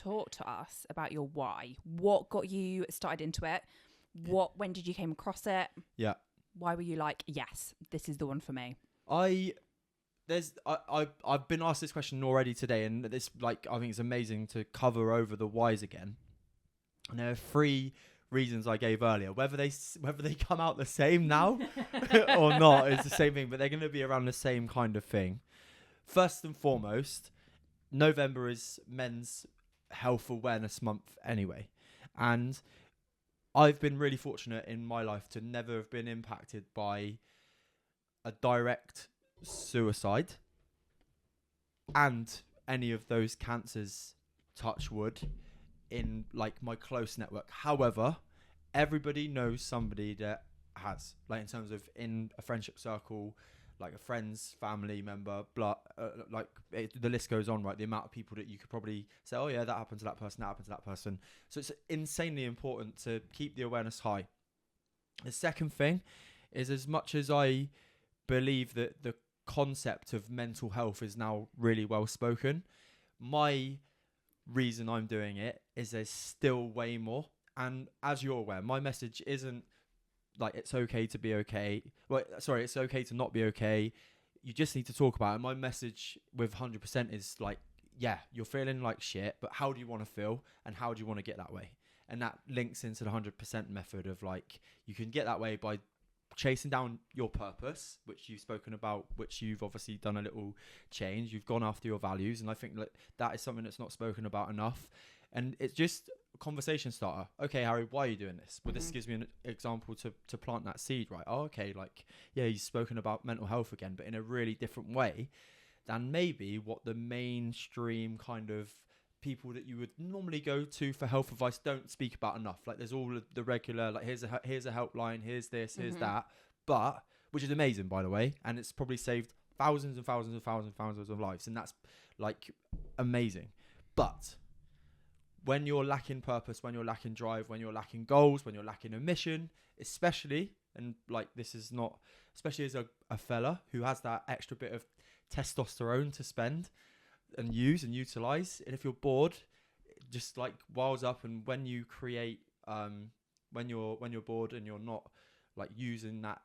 talk to us about your why. What got you started into it? When did you came across it? Yeah. Why were you like, yes, this is the one for me? I've been asked this question already today, and this, like, I think it's amazing to cover over the whys again. And there are 3 reasons I gave earlier. Whether they come out the same now or not, it's the same thing, but they're going to be around the same kind of thing. First and foremost, November is Men's Health Awareness Month anyway, and I've been really fortunate in my life to never have been impacted by a direct suicide and any of those cancers, touch wood, in like my close network. However, everybody knows somebody that has, like, in terms of in a friendship circle, like a friend's family member, the list goes on, right? The amount of people that you could probably say, oh yeah, that happened to that person, that happened to that person. So it's insanely important to keep the awareness high. The second thing is, as much as I believe that the concept of mental health is now really well spoken, my reason I'm doing it is there's still way more. And as you're aware, my message isn't like it's okay to be okay. Well, sorry, it's okay to not be okay. You just need to talk about it. My message with 100% is like, yeah, you're feeling like shit, but how do you want to feel and how do you want to get that way? And that links into the 100% method of, like, you can get that way by chasing down your purpose, which you've spoken about, which you've obviously done a little change. You've gone after your values, and I think that is something that's not spoken about enough. And it's just a conversation starter. Okay, Harry, why are you doing this? Well, this gives me an example to plant that seed, right? Oh, okay, like, yeah, you've spoken about mental health again, but in a really different way than maybe what the mainstream kind of people that you would normally go to for health advice don't speak about enough. Like, there's all of the regular, like, here's a helpline, here's this, here's that, but which is amazing, by the way, and it's probably saved thousands and thousands and thousands and thousands of lives, and that's like amazing. But when you're lacking purpose, when you're lacking drive, when you're lacking goals, when you're lacking a mission, especially, and like, this is not, especially as a fella who has that extra bit of testosterone to spend and use and utilize, and if you're bored, it just like wiles up. And when you create when you're bored and you're not like using that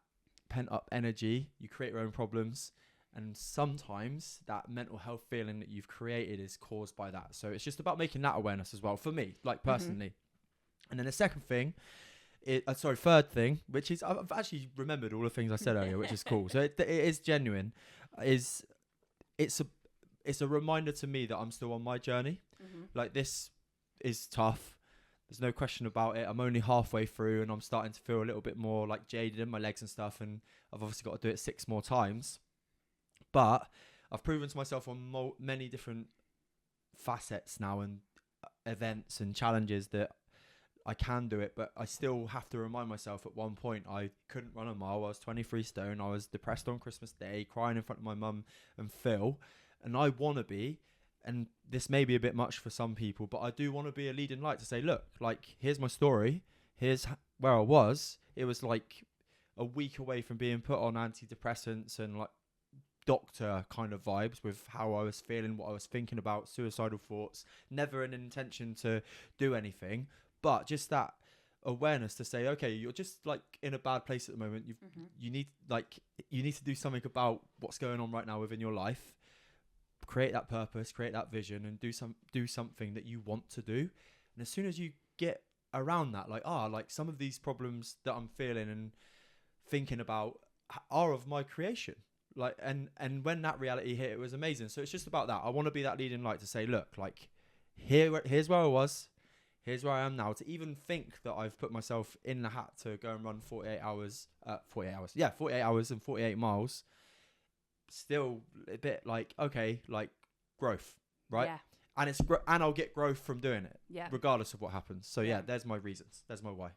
pent up energy, you create your own problems, and sometimes that mental health feeling that you've created is caused by that. So it's just about making that awareness as well, for me, like, personally. And then the third thing, which is, I've actually remembered all the things I said earlier, which is cool. So it is genuine, it's a reminder to me that I'm still on my journey. Like, this is tough. There's no question about it. I'm only halfway through, and I'm starting to feel a little bit more like jaded in my legs and stuff. And I've obviously got to do it 6 more times. But I've proven to myself on many different facets now, and events and challenges, that I can do it. But I still have to remind myself, at one point, I couldn't run a mile. I was 23 stone. I was depressed on Christmas Day, crying in front of my mum and Phil. And I want to be, and this may be a bit much for some people, but I do want to be a leading light to say, look, like, here's my story. Here's where I was. It was like a week away from being put on antidepressants and like doctor kind of vibes with how I was feeling, what I was thinking about, suicidal thoughts, never an intention to do anything, but just that awareness to say, okay, you're just like in a bad place at the moment. You need to do something about what's going on right now within your life. Create that purpose, create that vision, and do something that you want to do. And as soon as you get around that, like some of these problems that I'm feeling and thinking about are of my creation. Like, and when that reality hit, it was amazing. So it's just about that. I want to be that leading light to say, look, like, here's where I was, here's where I am now. To even think that I've put myself in the hat to go and run 48 hours and 48 miles. Still a bit like, okay, like, growth, right? Yeah. And and I'll get growth from doing it, regardless of what happens. So yeah, there's my reasons. There's my why.